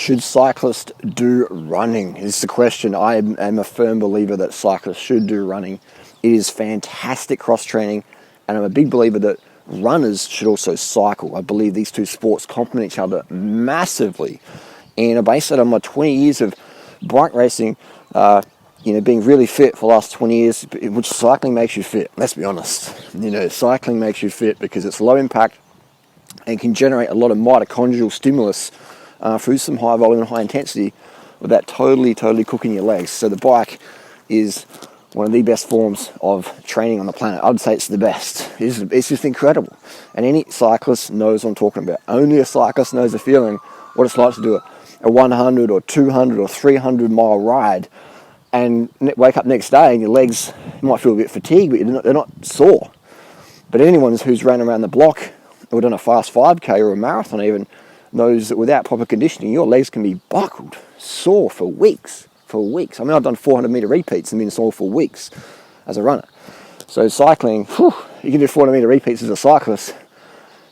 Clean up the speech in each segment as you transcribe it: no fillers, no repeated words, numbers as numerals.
Should cyclists do running? Is the question. I am a firm believer that cyclists should do running. It is fantastic cross-training, and I'm a big believer that runners should also cycle. I believe these two sports complement each other massively, and I base it on my 20 years of bike racing, being really fit for the last 20 years, which cycling makes you fit. Let's be honest. Cycling makes you fit because it's low impact and can generate a lot of mitochondrial stimulus through some high volume and high intensity without totally cooking your legs. So the bike is one of the best forms of training on the planet. I'd say it's the best. It's just incredible. And any cyclist knows what I'm talking about. Only a cyclist knows the feeling, what it's like to do a 100 or 200 or 300 mile ride and wake up next day and your legs, you might feel a bit fatigued, but they're not sore. But anyone who's ran around the block or done a fast 5K or a marathon even knows that without proper conditioning, your legs can be buckled, sore for weeks. I mean, I've done 400 metre repeats and been sore for weeks as a runner. So cycling, you can do 400 metre repeats as a cyclist.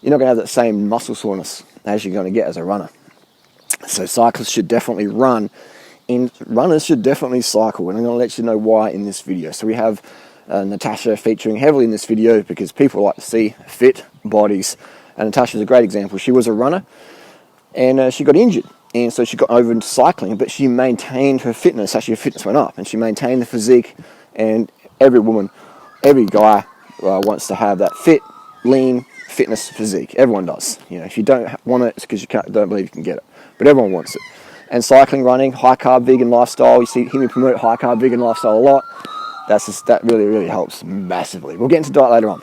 You're not going to have that same muscle soreness as you're going to get as a runner. So cyclists should definitely run, and runners should definitely cycle. And I'm going to let you know why in this video. So we have Natasha featuring heavily in this video because people like to see fit bodies. And Natasha's a great example. She was a runner and she got injured. And so she got over into cycling, but she maintained her fitness. Actually, her fitness went up, and she maintained the physique. And every woman, every guy wants to have that fit, lean, fitness physique. Everyone does. If you don't want it, it's because you don't believe you can get it. But everyone wants it. And cycling, running, high-carb vegan lifestyle. You hear me promote high-carb vegan lifestyle a lot. That really helps massively. We'll get into diet later on.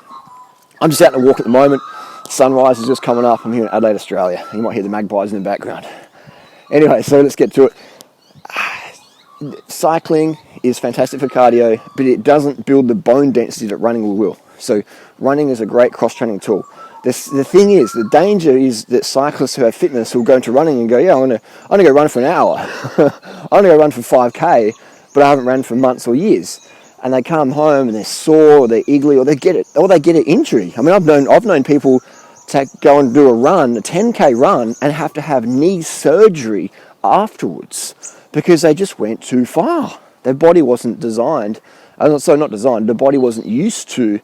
I'm just out on a walk at the moment. Sunrise is just coming up. I'm here in Adelaide, Australia. You might hear the magpies in the background. Anyway, so let's get to it. Cycling is fantastic for cardio, but it doesn't build the bone density that running will. So running is a great cross-training tool. The thing is, the danger is that cyclists who have fitness will go into running and go, yeah, I'm gonna go run for an hour. I'm gonna go run for 5K, but I haven't ran for months or years. And they come home and they're sore, or they're iggly, or they get an injury. I mean, I've known people to go and do a 10K run, and have to have knee surgery afterwards because they just went too far. Their body wasn't designed, the body wasn't used to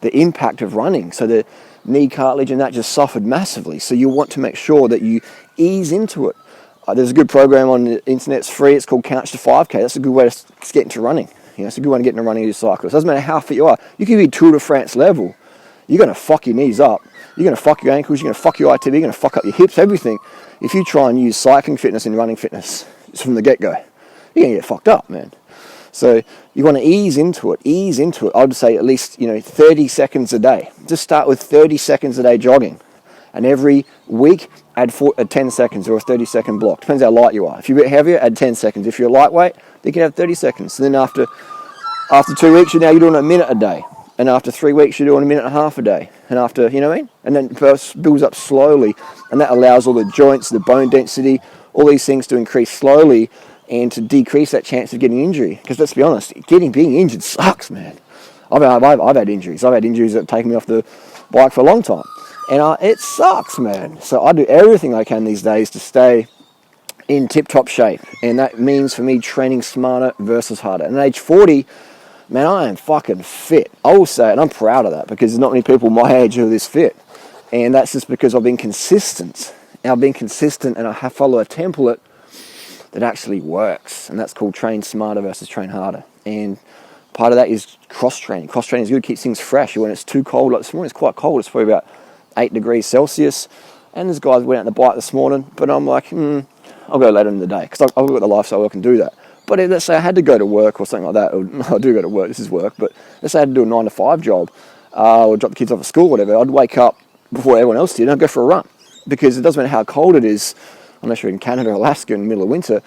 the impact of running. So the knee cartilage and that just suffered massively. So you want to make sure that you ease into it. There's a good program on the internet, it's free, it's called Couch to 5K. That's a good way to get into running. It's a good way to get into running as a cyclist. Doesn't matter how fit you are. You can be Tour de France level. You're going to fuck your knees up. You're going to fuck your ankles. You're going to fuck your ITB. You're going to fuck up your hips, everything. If you try and use cycling fitness and running fitness from the get-go, you're going to get fucked up, man. So you want to ease into it. I would say at least 30 seconds a day. Just start with 30 seconds a day jogging, and every week add 10 seconds or a 30-second block. Depends how light you are. If you're a bit heavier, add 10 seconds. If you're lightweight, you can have 30 seconds. And then after 2 weeks, you're doing a minute a day. And after 3 weeks, you're doing a minute and a half a day. And after, And then it builds up slowly. And that allows all the joints, the bone density, all these things to increase slowly and to decrease that chance of getting injury. Because let's be honest, being injured sucks, man. I've had injuries. I've had injuries that have taken me off the bike for a long time. And it sucks, man. So I do everything I can these days to stay in tip-top shape. And that means for me training smarter versus harder. And at age 40... man, I am fucking fit. I will say it, and I'm proud of that because there's not many people my age who are this fit. And that's just because I've been consistent. And I follow a template that actually works. And that's called train smarter versus train harder. And part of that is cross-training. Cross-training is good, keeps things fresh. When it's too cold, like this morning it's quite cold. It's probably about 8 degrees Celsius. And there's guys went out on the bike this morning, but I'm like, I'll go later in the day because I've got the lifestyle I can do that. But let's say I had to go to work or something like that, or I do go to work, this is work, but let's say I had to do a 9 to 5 job, or drop the kids off at school, whatever, I'd wake up before everyone else did and I'd go for a run. Because it doesn't matter how cold it is, unless you're in Canada or Alaska in the middle of winter,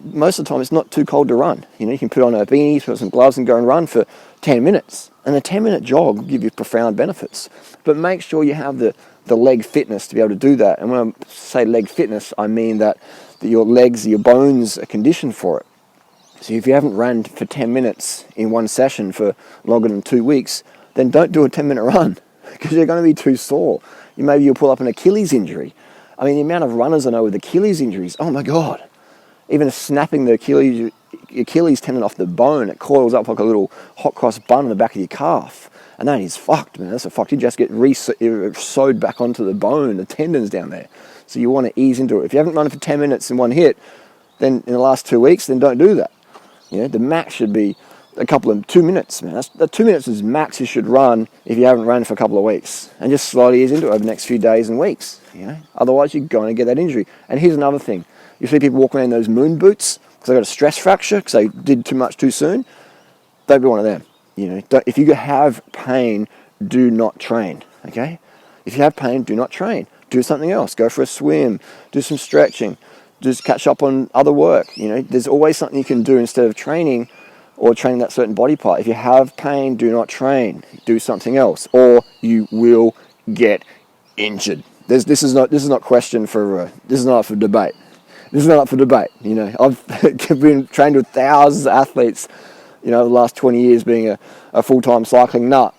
most of the time it's not too cold to run. You can put on a beanie, put on some gloves and go and run for 10 minutes. And a 10-minute jog will give you profound benefits. But make sure you have the leg fitness to be able to do that. And when I say leg fitness, I mean that your legs, your bones are conditioned for it. So if you haven't run for 10 minutes in one session for longer than 2 weeks, then don't do a 10-minute run because you're going to be too sore. Maybe you'll pull up an Achilles injury. I mean, the amount of runners I know with Achilles injuries, oh my God. Even snapping the Achilles tendon off the bone, it coils up like a little hot cross bun in the back of your calf. And that is fucked, man. That's a fucked. You just get sewed back onto the bone, the tendons down there. So you want to ease into it. If you haven't run for 10 minutes in one hit, then in the last 2 weeks, then don't do that. The max should be 2 minutes, man. 2 minutes is max you should run if you haven't run for a couple of weeks. And just slowly ease into it over the next few days and weeks. Otherwise you're going to get that injury. And here's another thing. You see people walking around in those moon boots because they got a stress fracture because they did too much too soon. Don't be one of them. If you have pain, do not train. Okay? If you have pain, do not train. Do something else. Go for a swim. Do some stretching. Just catch up on other work. There's always something you can do instead of training or training that certain body part. If you have pain, do not train. Do something else, or you will get injured. This is not question for. This is not up for debate. This is not up for debate. I've been trained with thousands of athletes. The last 20 years being a full-time cycling nut.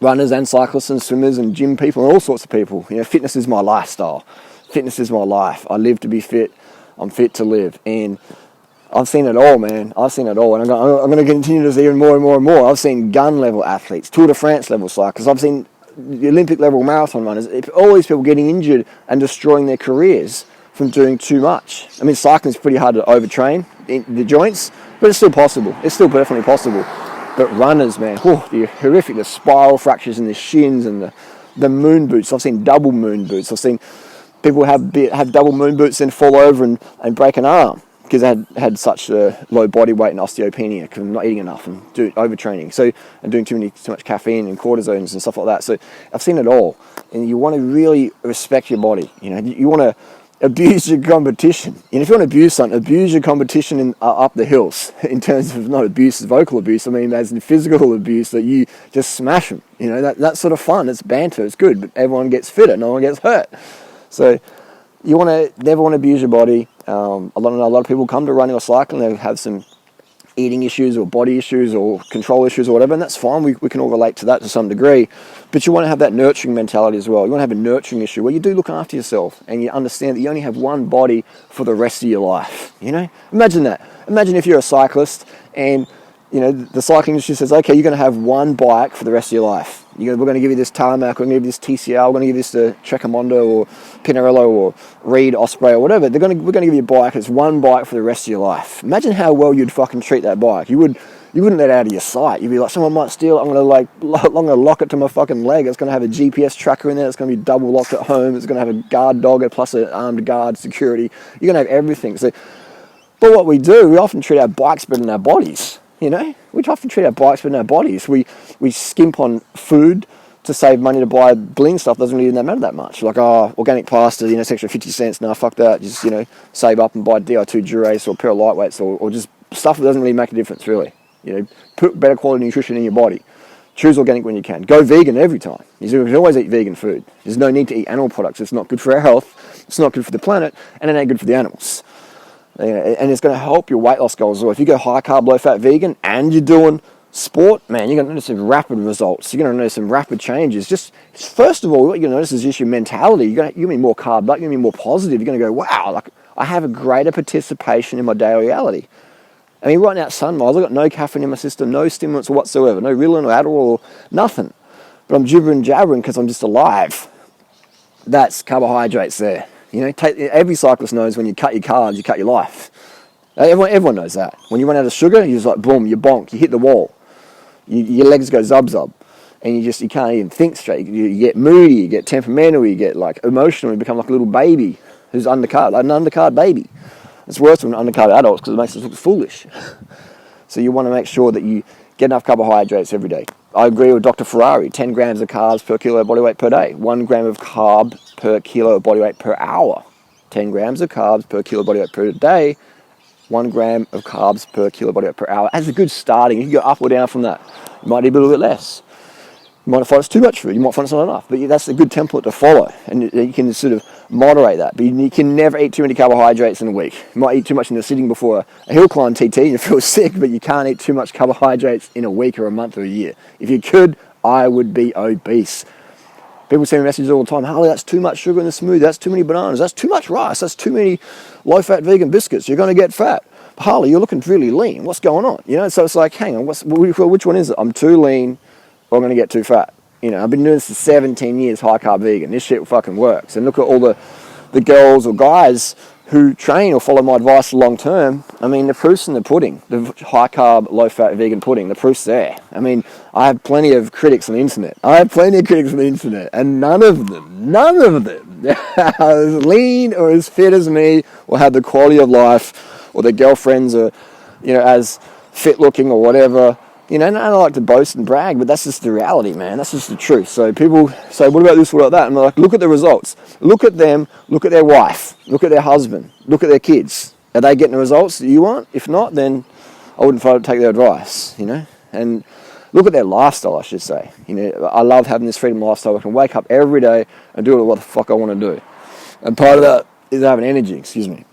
Runners and cyclists and swimmers and gym people and all sorts of people. Fitness is my lifestyle. Fitness is my life. I live to be fit. I'm fit to live. And I've seen it all, man. I've seen it all. And I'm going to continue to see even more and more and more. I've seen gun-level athletes, Tour de France level cyclists. I've seen the Olympic-level marathon runners. All these people getting injured and destroying their careers from doing too much. I mean, cycling is pretty hard to overtrain in the joints, but it's still possible. It's still definitely possible. But runners, man, the horrific, the spiral fractures in the shins and the moon boots. I've seen double moon boots. I've seen people have double moon boots and fall over and break an arm because they had such low body weight and osteopenia because not eating enough and overtraining. And doing too much caffeine and cortisones and stuff like that. So I've seen it all. And you want to really respect your body. You want to abuse your competition. If you want to abuse something, abuse your competition up the hills. In terms of not abuse, vocal abuse. I mean, as in physical abuse, that you just smash them. That's sort of fun. It's banter. It's good. But everyone gets fitter. No one gets hurt. So you never want to abuse your body. A lot of people come to running or cycling. They have some eating issues or body issues or control issues or whatever, and that's fine. We can all relate to that to some degree. But you want to have that nurturing mentality as well. You want to have a nurturing issue where you do look after yourself and you understand that you only have one body for the rest of your life. Imagine that. Imagine if you're a cyclist and the cycling industry says, okay, you're going to have one bike for the rest of your life. We're going to give you this Tarmac, we're going to give you this TCR, we're going to give you this Trekkimondo or Pinarello or Reed Osprey or whatever. We're going to give you a bike. It's one bike for the rest of your life. Imagine how well you'd fucking treat that bike. You wouldn't let it out of your sight. You'd be like, someone might steal it. I'm going to lock it to my fucking leg. It's going to have a GPS tracker in there. It's going to be double locked at home. It's going to have a guard dog plus an armed guard security. You're going to have everything. So, but what we do, we often treat our bikes better than our bodies. We often treat our bikes better than our bodies. We skimp on food to save money to buy bling stuff. Doesn't really matter that much. Like, organic pasta, it's extra 50 cents. No, fuck that. Just, save up and buy Di2 Durace or a pair of lightweights or just stuff that doesn't really make a difference, really. Put better quality nutrition in your body. Choose organic when you can. Go vegan every time. You can always eat vegan food. There's no need to eat animal products. It's not good for our health. It's not good for the planet. And it ain't good for the animals. And it's going to help your weight loss goals as well. If you go high carb, low fat vegan and you're doing sport, man, you're going to notice some rapid results. You're going to notice some rapid changes. Just first of all, what you're going to notice is just your mentality. You're going to be more carb up. You're going to be more positive. You're going to go, wow, like I have a greater participation in my daily reality. I mean, right now at sunrise, I've got no caffeine in my system, no stimulants whatsoever, no Ritalin or Adderall or nothing. But I'm gibbering jabbering because I'm just alive. That's carbohydrates there. Every cyclist knows when you cut your carbs, you cut your life. Everyone knows that. When you run out of sugar, you're just like, boom, you bonk, you hit the wall. Your legs go zub-zub. And you can't even think straight. You get moody, you get temperamental, you get like emotional, you become like a little baby who's undercarb, like an undercarb baby. It's worse than undercarb adults because it makes us look foolish. So you want to make sure that you get enough carbohydrates every day. I agree with Dr. Ferrari, 10 grams of carbs per kilo of body weight per day, 1 gram of carb per kilo of body weight per hour. 10 grams of carbs per kilo of body weight per day, 1 gram of carbs per kilo of body weight per hour. As a good starting, you can go up or down from that. You might need a little bit less. You might find it's too much food, you might find it's not enough, but that's a good template to follow, and you can sort of moderate that. But you can never eat too many carbohydrates in a week. You might eat too much in the sitting before a hill climb TT and you feel sick, but you can't eat too much carbohydrates in a week or a month or a year. If you could, I would be obese. People send me messages all the time, Harley, that's too much sugar in the smoothie, that's too many bananas, that's too much rice, that's too many low-fat vegan biscuits, you're going to get fat. Harley, you're looking really lean, what's going on? You know, so it's like, hang on, which one is it? I'm too lean or I'm going to get too fat. You know, I've been doing this for 17 years, high-carb vegan. This shit fucking works. And look at all the girls or guys who train or follow my advice long term. I mean, the proof's in the pudding. The high-carb, low-fat vegan pudding, the proof's there. I mean, I have plenty of critics on the internet. And none of them are as lean or as fit as me or have the quality of life or their girlfriends are, you know, as fit-looking or whatever. You know, and I don't like to boast and brag, but that's just the reality, man. That's just the truth. So people say, what about this, what about that? And I'm like, look at the results. Look at them, look at their wife, look at their husband, look at their kids. Are they getting the results that you want? If not, then I wouldn't try to take their advice, you know. And look at their lifestyle, I should say. You know, I love having this freedom lifestyle. I can wake up every day and do what the fuck I want to do. And part of that is having energy,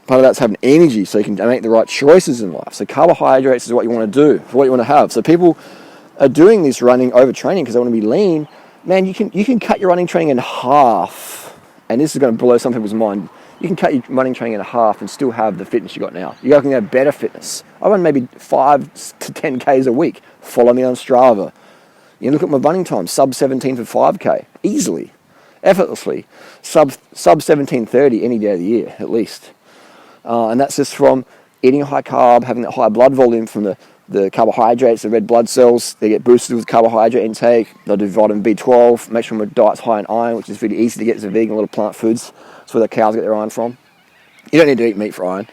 Part of that's having energy so you can make the right choices in life. So carbohydrates is what you want to do, what you want to have. So people are doing this running overtraining because they want to be lean. Man, you can cut your running training in half, and this is going to blow some people's mind. You can cut your running training in half and still have the fitness you got now. You can have better fitness. I run maybe 5 to 10 Ks a week. Follow me on Strava. You look at my running time, sub 17 for 5K, easily. Effortlessly, sub 17:30 any day of the year, at least. And that's just from eating high carb, having that high blood volume from the carbohydrates, the red blood cells. They get boosted with carbohydrate intake. They'll do vitamin B12, make sure my diet's high in iron, which is really easy to get as a vegan, a lot of plant foods. That's where the cows get their iron from. You don't need to eat meat for iron.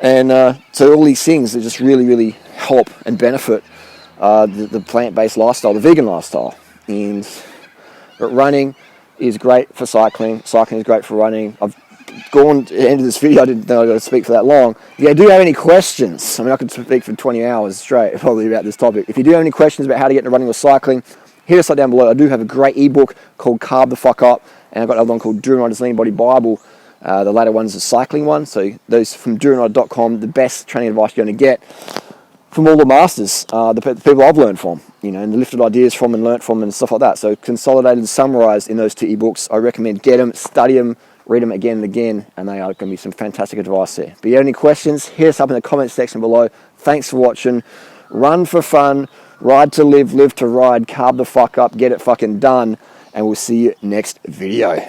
And so all these things that just really, really help and benefit the plant-based lifestyle, the vegan lifestyle. But running is great for cycling. Cycling is great for running. I've gone to the end of this video. I didn't know I got to speak for that long. If you do have any questions, I mean, I could speak for 20 hours straight probably about this topic. If you do have any questions about how to get into running or cycling, hit us up down below. I do have a great ebook called Carb the Fuck Up, and I've got another one called During Rider's Lean Body Bible. The latter one's a cycling one. So those from duringrider.com, the best training advice you're going to get from all the masters, the people I've learned from, you know, and lifted ideas from and learnt from and stuff like that. So consolidated and summarized in those 2 ebooks. I recommend get them, study them, read them again and again, and they are going to be some fantastic advice there. But if you have any questions, hit us up in the comments section below. Thanks for watching. Run for fun, ride to live to ride, carb the fuck up, get it fucking done, and we'll see you next video.